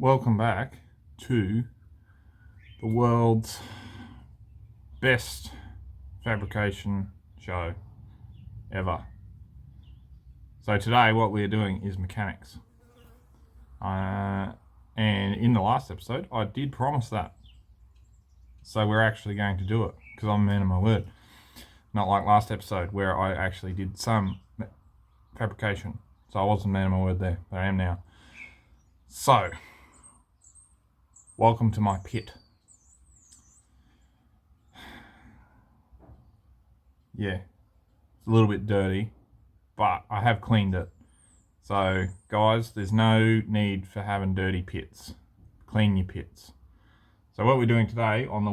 Welcome back to the world's best fabrication show ever. So today what we're doing is mechanics. And in the last episode I did promise that. So we're actually going to do it because I'm a man of my word. Not like last episode where I actually did some fabrication. So I wasn't a man of my word there, but I am now. So, welcome to my pit. Yeah, it's a little bit dirty, but I have cleaned it. So guys, there's no need for having dirty pits. Clean your pits. So what we're doing today on the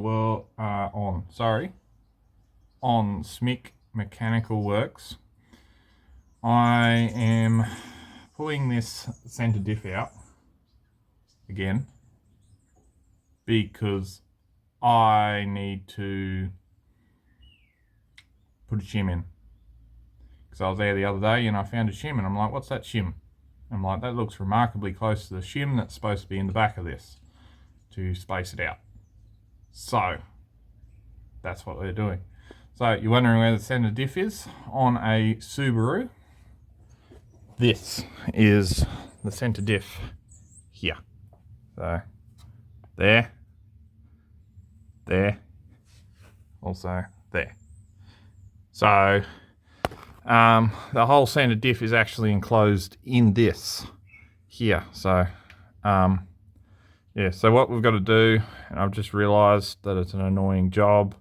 on Smick Mechanical Works, I am pulling this center diff out again because I need to put a shim in. Because I was there the other day and I found a shim and I'm like, what's that shim? I'm like, that looks remarkably close to the shim that's supposed to be in the back of this to space it out. So that's what we're doing. So you're wondering where the center diff is on a Subaru. This is the center diff here. So there, also there. So the whole center diff is actually enclosed in this here. So yeah, so what we've got to do, and I've just realized that it's an annoying job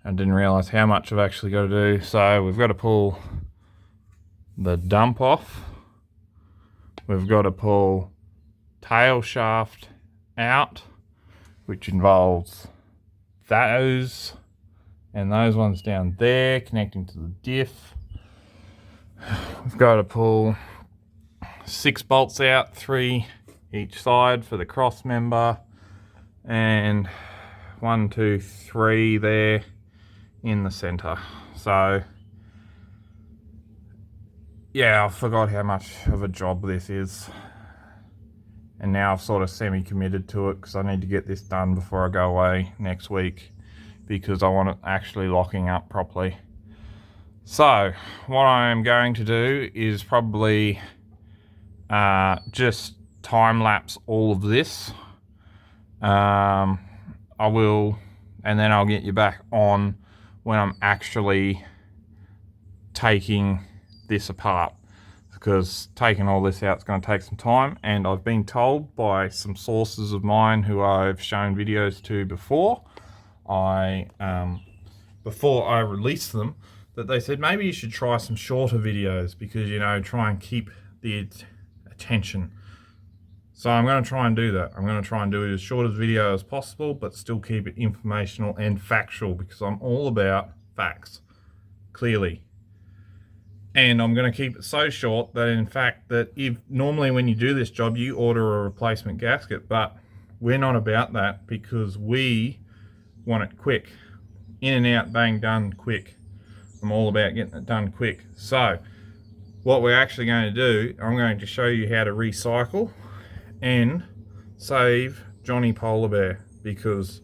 and didn't realize how much I've actually got to do. So we've got to pull the dump off. We've got to pull tail shaft out, which involves those and those ones down there connecting to the diff. We've got to pull 6 bolts out, 3 each side for the cross member, and 1, 2, 3 there in the center. So yeah, I forgot how much of a job this is, and now I've sort of semi-committed to it because I need to get this done before I go away next week because I want it actually locking up properly. So what I'm going to do is probably just time lapse all of this. I will, and then I'll get you back on when I'm actually taking this apart, because taking all this out is going to take some time, and I've been told by some sources of mine who I've shown videos to before I release them, that they said maybe you should try some shorter videos because, you know, try and keep the attention. So I'm going to try and do that. I'm going to try and do it as short a video as possible, but still keep it informational and factual, because I'm all about facts, clearly. And I'm going to keep it so short that, in fact, that if normally when you do this job, you order a replacement gasket, but we're not about that because we want it quick. In and out, bang, done, quick. I'm all about getting it done quick. So what we're actually going to do, I'm going to show you how to recycle and save Johnny Polar Bear, because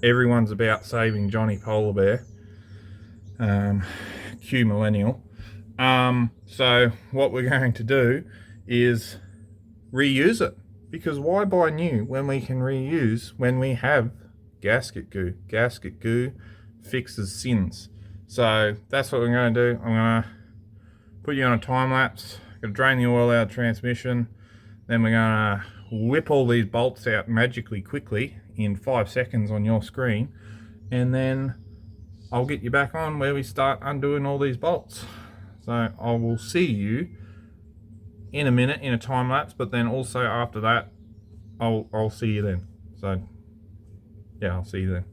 everyone's about saving Johnny Polar Bear. Cue millennial. So what we're going to do is reuse it, because why buy new when we can reuse when we have gasket goo? Gasket goo fixes sins. So that's what we're going to do. I'm going to put you on a time lapse. Going to drain the oil out of the transmission. Then we're going to whip all these bolts out magically quickly in 5 seconds on your screen, and then I'll get you back on where we start undoing all these bolts. So I will see you in a minute in a time lapse, but then also after that I'll see you then. So yeah, I'll see you then.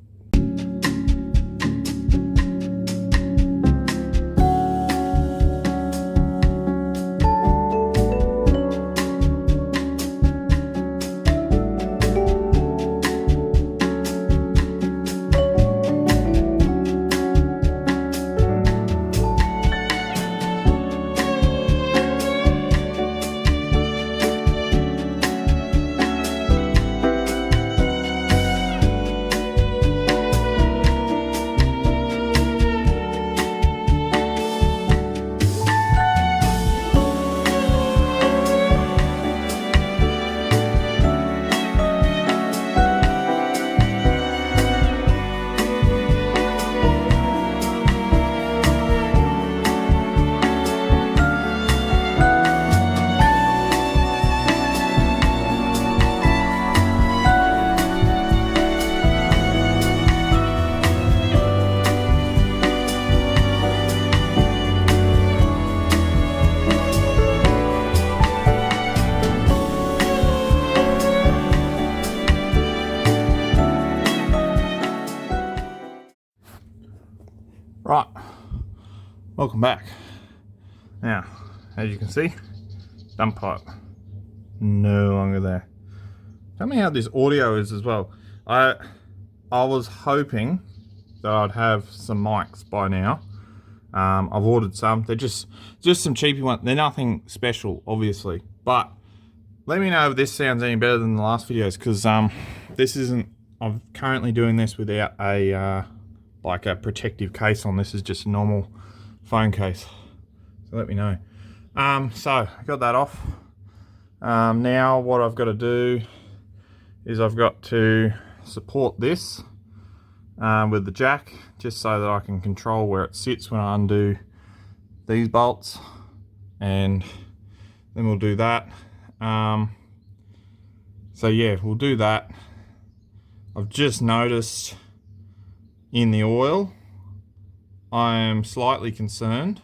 Welcome back. Now, as you can see, dump pipe no longer there. Tell me how this audio is as well. I was hoping that I'd have some mics by now. I've ordered some. They're just some cheapy ones. They're nothing special, obviously. But let me know if this sounds any better than the last videos, because this isn't. I'm currently doing this without a like a protective case on. This is just a normal phone case. So let me know. So I got that off. Now what I've got to do is I've got to support this with the jack, just so that I can control where it sits when I undo these bolts, and then we'll do that. So yeah, we'll do that. I've just noticed in the oil, I am slightly concerned.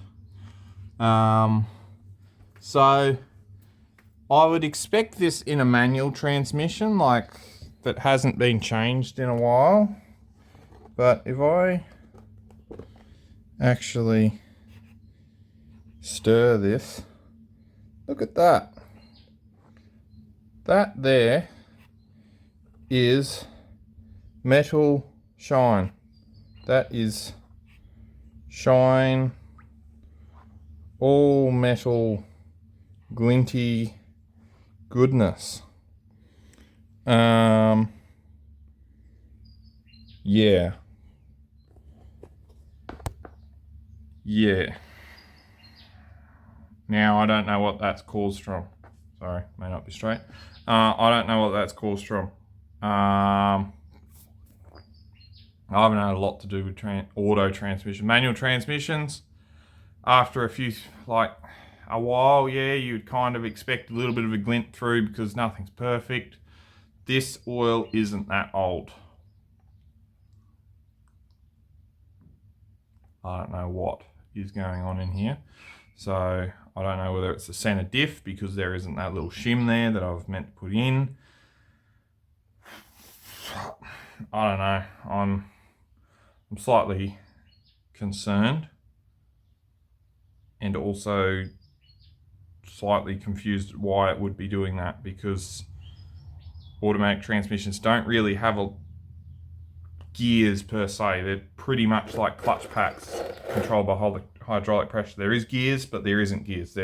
So I would expect this in a manual transmission, like that hasn't been changed in a while. But if I actually stir this, look at that. That there is metal shine. That is shine, all metal, glinty goodness. Yeah. Now I don't know what that's caused from. Sorry, may not be straight. I don't know what that's caused from. I haven't had a lot to do with auto transmission. Manual transmissions, after a few, like a while, yeah, you'd kind of expect a little bit of a glint through because nothing's perfect. This oil isn't that old. I don't know what is going on in here. So I don't know whether it's the center diff, because there isn't that little shim there that I've meant to put in. I don't know. I'm slightly concerned, and also slightly confused why it would be doing that, because automatic transmissions don't really have gears per se. They're pretty much like clutch packs controlled by hydraulic pressure. There is gears, but there isn't gears.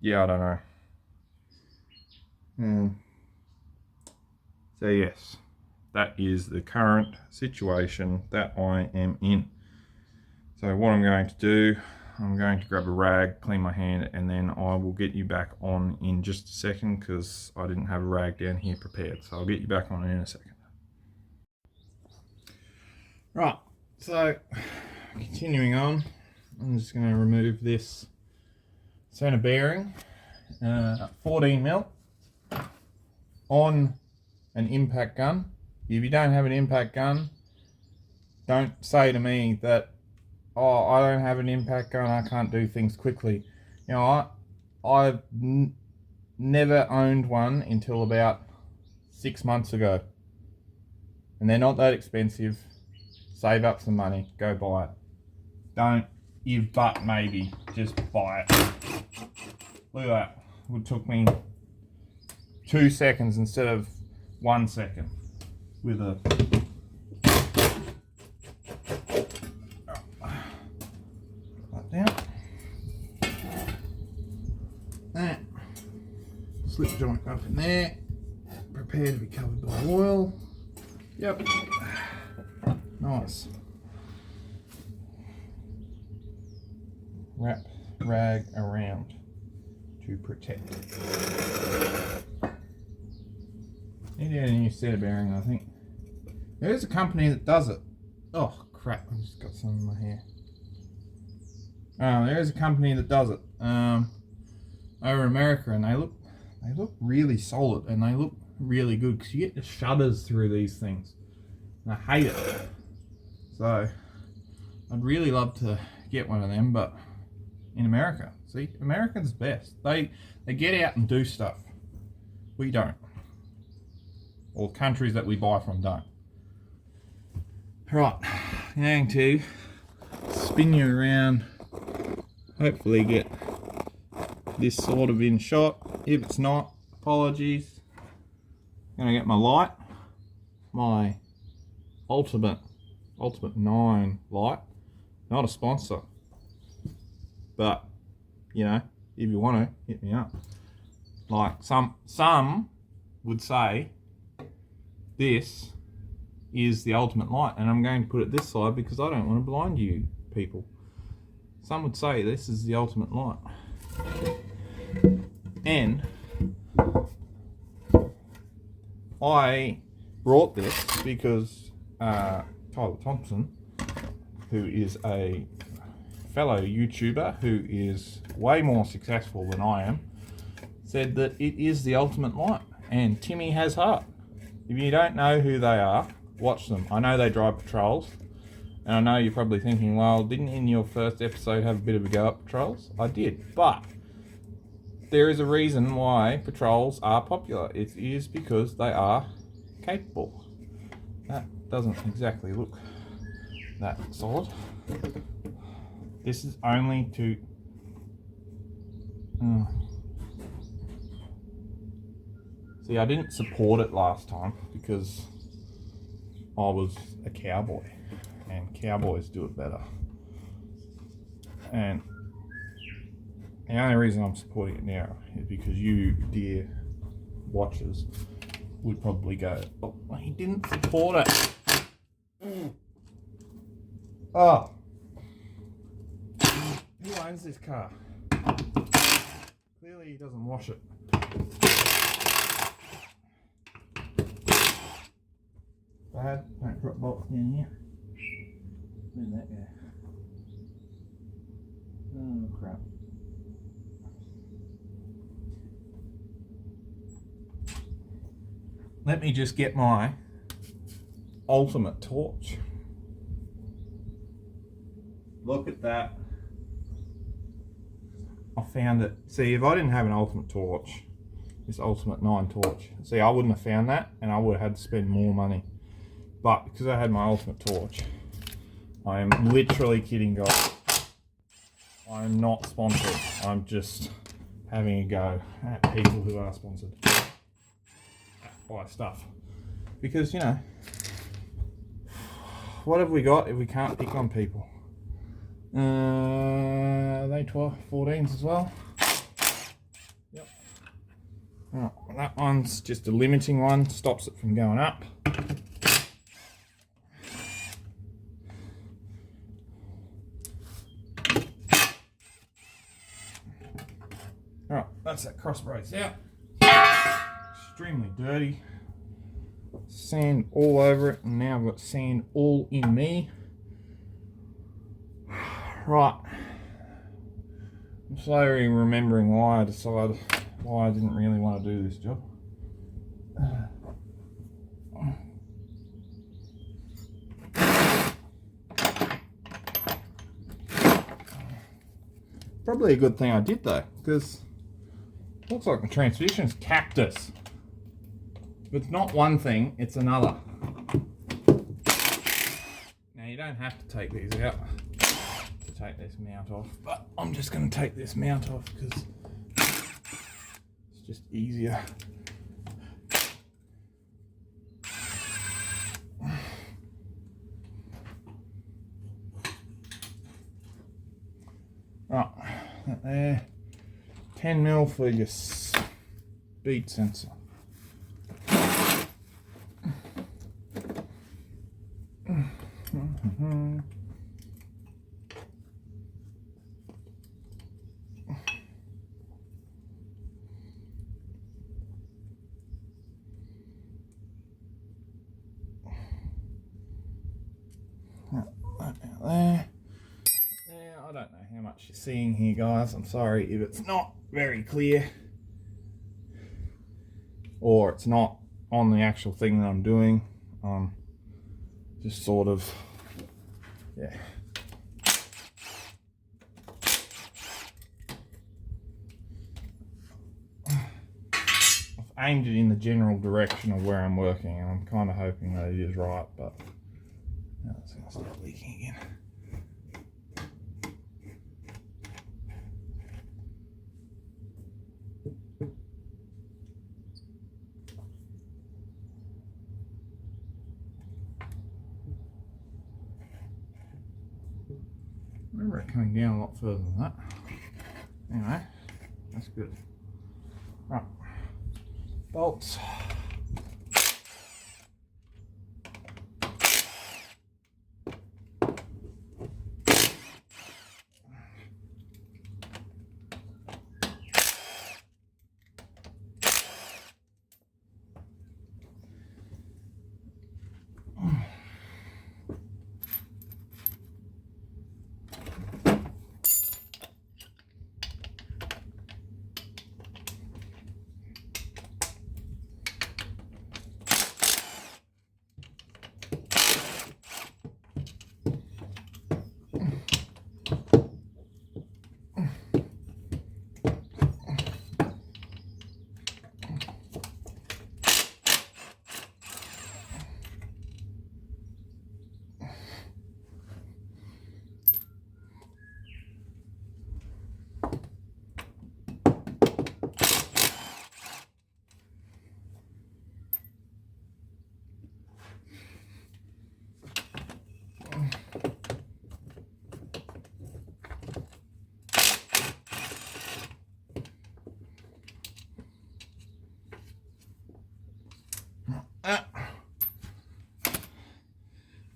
Yeah, I don't know. So yes, that is the current situation that I am in. So what I'm going to do, I'm going to grab a rag, clean my hand, and then I will get you back on in just a second, because I didn't have a rag down here prepared. So I'll get you back on in a second. Right, so continuing on, I'm just going to remove this center bearing, 14mm on an impact gun. If you don't have an impact gun, don't say to me that, oh, I don't have an impact gun, I can't do things quickly. You know, I've never owned one until about 6 months ago, and they're not that expensive. Save up some money, go buy it. Don't if but maybe, just buy it. Look at that, it took me 2 seconds instead of 1 second with a down. That slip joint up in there. Prepare to be covered by oil. Yep. Nice. Wrap rag around to protect. Need a new set of bearing, I think. There's a company that does it. Oh crap! I just got some in my hair. There is a company that does it over in America, and they look really solid, and they look really good, because you get the shutters through these things, and I hate it. So I'd really love to get one of them, but in America, see, Americans best. They get out and do stuff. We don't, or countries that we buy from don't. Right, going to spin you around, hopefully get this sort of in shot. If it's not, apologies. I'm gonna get my light, my Ultimate 9 light, not a sponsor, but you know, if you want to, hit me up. Like some would say this is the ultimate light, and I'm going to put it this side because I don't want to blind you people. Some would say this is the ultimate light, and I brought this because Tyler Thompson, who is a fellow YouTuber who is way more successful than I am, said that it is the ultimate light, and Timmy has heart. If you don't know who they are, watch them. I know they drive patrols, and I know you're probably thinking, well, didn't in your first episode have a bit of a go at patrols? I did, but there is a reason why patrols are popular. It is because they are capable. That doesn't exactly look that solid. This is only to see, I didn't support it last time because I was a cowboy, and cowboys do it better. And the only reason I'm supporting it now is because you, dear watchers, would probably go, oh, he didn't support it. Oh, who owns this car? Clearly he doesn't wash it. Bad, don't drop bolts down here. Where'd that go? Oh crap. Let me just get my ultimate torch. Look at that. I found it. See, if I didn't have an ultimate torch, this Ultimate 9 torch, see, I wouldn't have found that, and I would have had to spend more money. But because I had my ultimate torch, I am literally kidding, guys. I am not sponsored. I'm just having a go at people who are sponsored. Buy stuff, because you know, what have we got if we can't pick on people? They 14s as well. Yep. Oh, that one's just a limiting one, stops it from going up. Alright, that's that cross brace out. Extremely dirty, sand all over it, and now I've got sand all in me. Right, I'm slowly remembering why I decided why I didn't really want to do this job. Probably a good thing I did though, because it looks like the transmission's cactus. If it's not one thing, it's another. Now you don't have to take these out to take this mount off, but I'm just going to take this mount off because it's just easier. Right, that there. 10mm for your speed sensor. There. I don't know how much you're seeing here, guys. I'm sorry if it's not very clear, or it's not on the actual thing that I'm doing. Just sort of, yeah. I've aimed it in the general direction of where I'm working, and I'm kind of hoping that it is right, but now it's going to start leaking again. coming down a lot further than that. Anyway, that's good. Right, bolts.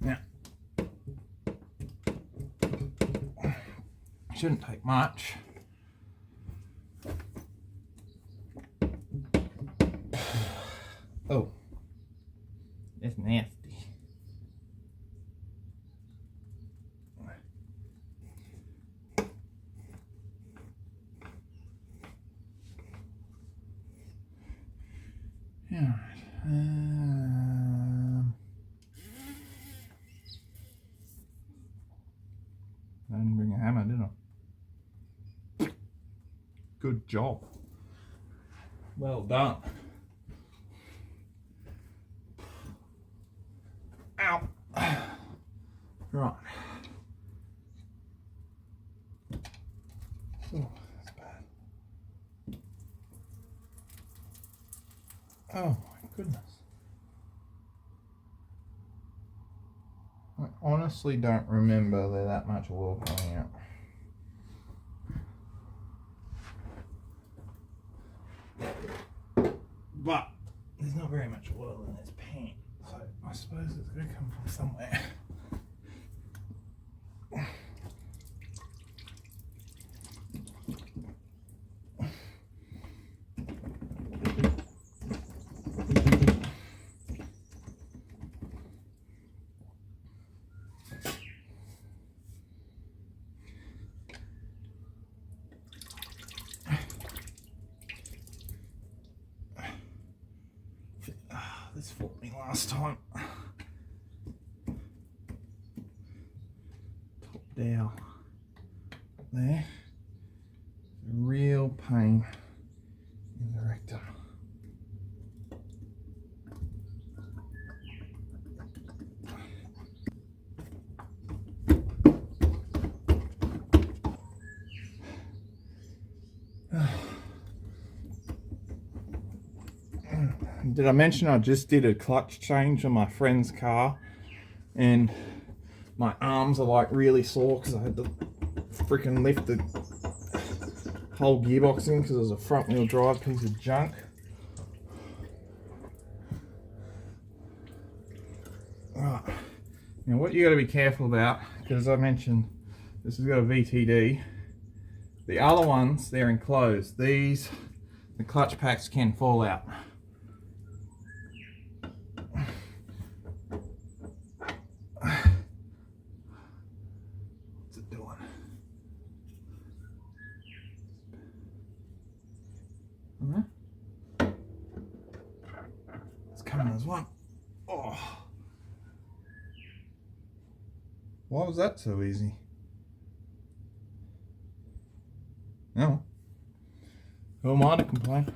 Now, shouldn't take much. Oh, that's nasty. Yeah. I didn't bring a hammer, did I? Good job. Well done. Ow. Right. Oh, that's bad. Oh my goodness. I honestly don't remember there that much oil coming out. But there's not very much oil in this pan, so I suppose it's going to come from somewhere. This fought me last time. Top down there. Real pain in the rectum. Did I mention I just did a clutch change on my friend's car and my arms are like really sore because I had to freaking lift the whole gearbox in because it was a front wheel drive piece of junk. Right. Now what you got to be careful about, because I mentioned this has got a VTD. The other ones, they're enclosed. These, the clutch packs can fall out. What's it doing? It's coming as one. Oh. Why was that so easy? No. Who am I to complain?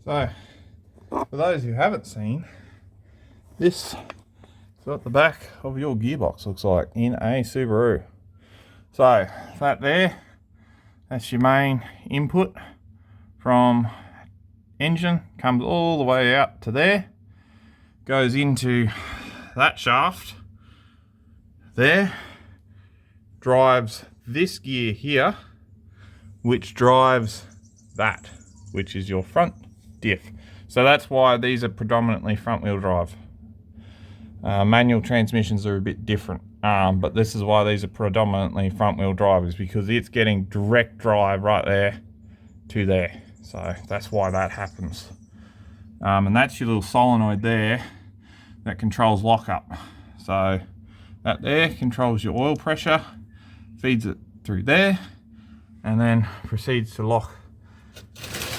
So, for those who haven't seen, this what the back of your gearbox looks like in a Subaru. So that there, that's your main input from engine, comes all the way out to there, goes into that shaft there, drives this gear here, which drives that, which is your front diff. So that's why these are predominantly front wheel drive. Manual transmissions are a bit different, but this is why these are predominantly front wheel drive, is because it's getting direct drive right there to there. So that's why that happens. And that's your little solenoid there that controls lockup. So that there controls your oil pressure, feeds it through there, and then proceeds to lock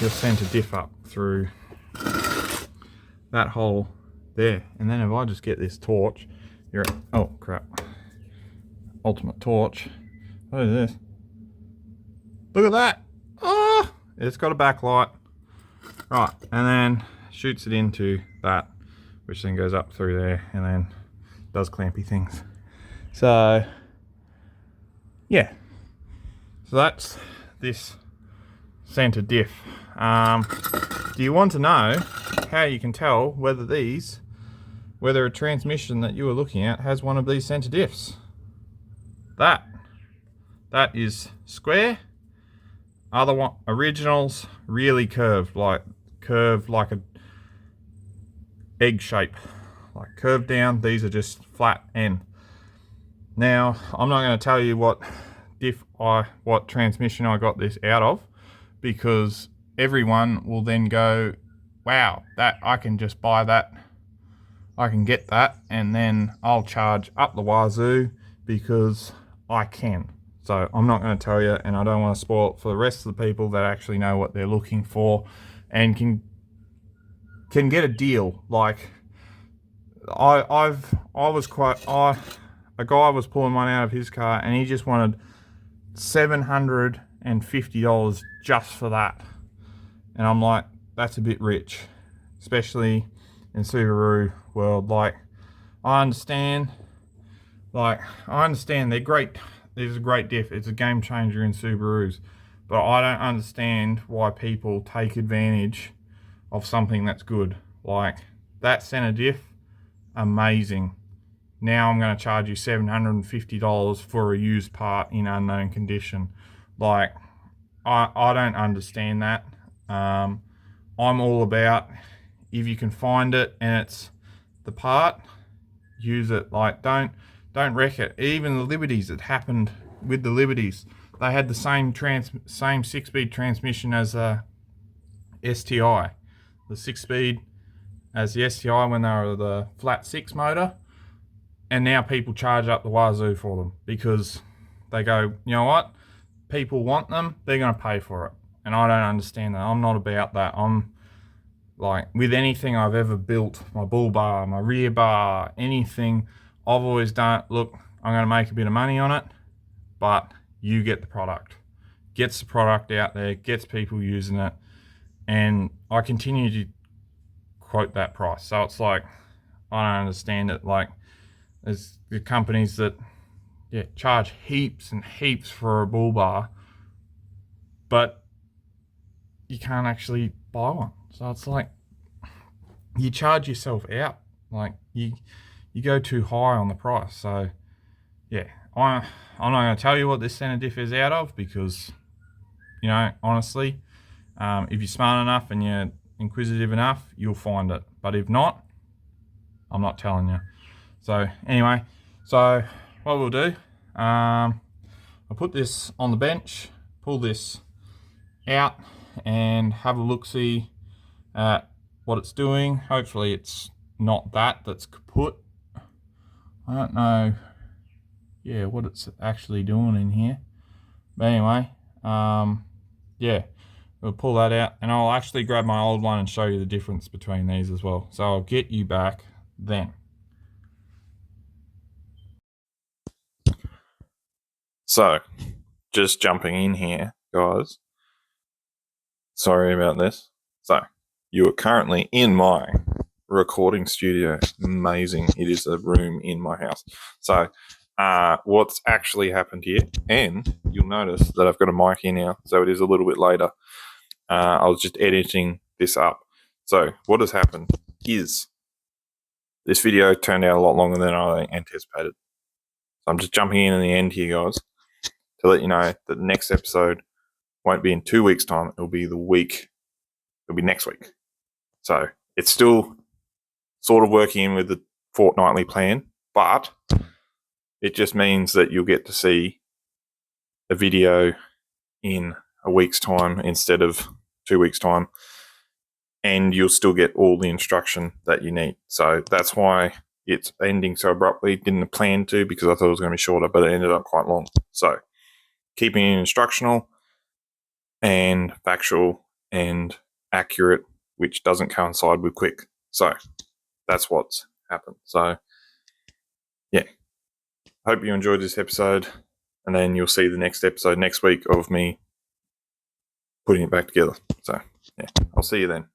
your center diff up through that hole there. And then if I just get this torch, oh crap, ultimate torch. What is this? Look at that. Oh, it's got a backlight. Right, and then shoots it into that, which then goes up through there and then does clampy things. So yeah, so that's this center diff. Do you want to know how you can tell whether a transmission that you are looking at has one of these center diffs? That is square. Other one, originals, really curved like a egg shape, like curved down. These are just flat end. Now I'm not going to tell you what transmission I got this out of, because everyone will then go, wow, that I can just buy that, I can get that, and then I'll charge up the wazoo because I can. So I'm not going to tell you, and I don't want to spoil it for the rest of the people that actually know what they're looking for and can get a deal. Like a guy was pulling one out of his car and he just wanted $750 just for that. And I'm like, that's a bit rich, especially in Subaru world. Like, I understand they're great. There's a great diff. It's a game changer in Subarus. But I don't understand why people take advantage of something that's good. Like that center diff, amazing. Now I'm going to charge you $750 for a used part in unknown condition. Like, I don't understand that. I'm all about, if you can find it and it's the part, use it. Like, don't wreck it. Even the Liberties, it happened with the Liberties. They had the same 6-speed transmission as a STI. The 6-speed as the STI when they were the flat 6 motor. And now people charge up the wazoo for them because they go, you know what? People want them, they're going to pay for it. And I don't understand that. I'm not about that. I'm like, with anything I've ever built, my bull bar, my rear bar, anything, I've always done, look, I'm going to make a bit of money on it, but you get the product. Gets the product out there, gets people using it, and I continue to quote that price. So it's like, I don't understand it. Like, there's the companies that charge heaps and heaps for a bull bar, but you can't actually buy one. So it's like, you charge yourself out. Like, you go too high on the price. So yeah, I'm not going to tell you what this center diff is out of, because, you know, honestly, if you're smart enough and you're inquisitive enough, you'll find it. But if not, I'm not telling you. So anyway, so what we'll do, I'll put this on the bench, pull this out and have a look-see at what it's doing. Hopefully it's not that's kaput. I don't know what it's actually doing in here, but anyway, yeah, we'll pull that out and I'll actually grab my old one and show you the difference between these as well. So I'll get you back then. So just jumping in here, guys, sorry about this. So you are currently in my recording studio. Amazing. It is a room in my house. So what's actually happened here, and you'll notice that I've got a mic here now, so it is a little bit later. I was just editing this up. So what has happened is this video turned out a lot longer than I anticipated. So I'm just jumping in the end here, guys, to let you know that the next episode won't be in 2 weeks' time. It'll be next week. So it's still sort of working in with the fortnightly plan, but it just means that you'll get to see a video in a week's time instead of 2 weeks' time, and you'll still get all the instruction that you need. So that's why it's ending so abruptly. Didn't plan to, because I thought it was going to be shorter, but it ended up quite long. So keeping it instructional and factual and accurate, which doesn't coincide with quick. So that's what's happened. So yeah, hope you enjoyed this episode, and then you'll see the next episode next week of me putting it back together. So yeah, I'll see you then.